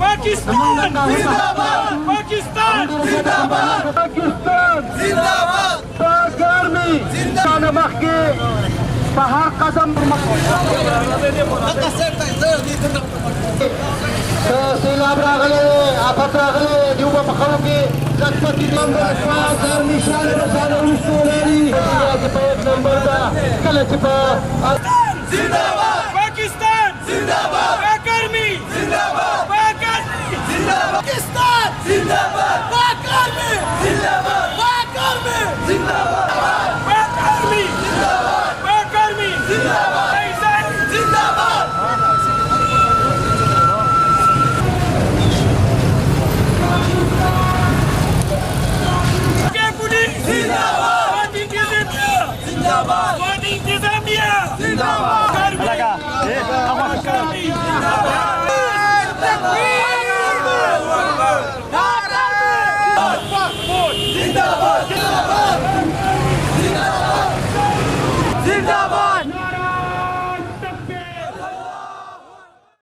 पाकिस्तान जिंदाबाद, पाकिस्तान जिंदाबाद, पाकिस्तान जिंदाबाद, आर्मी जिंदाबाद मखके पहाड़ कदम سیلاب راغلی آفت راغلی دیو په خلکو کې لکپتی نمبر 5 هر نشانه رساله وروسته لري چې په یک نمبر ده کله چې په زنده‌باد پاکستان زنده‌باد پاک آرمی زنده‌باد پاک آرمی زنده‌باد پاکستان زنده‌باد پاک آرمی زنده‌باد پاک آرمی زنده‌باد پاک آرمی زنده‌باد پاک آرمی زنده‌باد زنده‌باد जिंदाबाद, जिंदाबाद, जिंदाबाद, जिंदाबाद,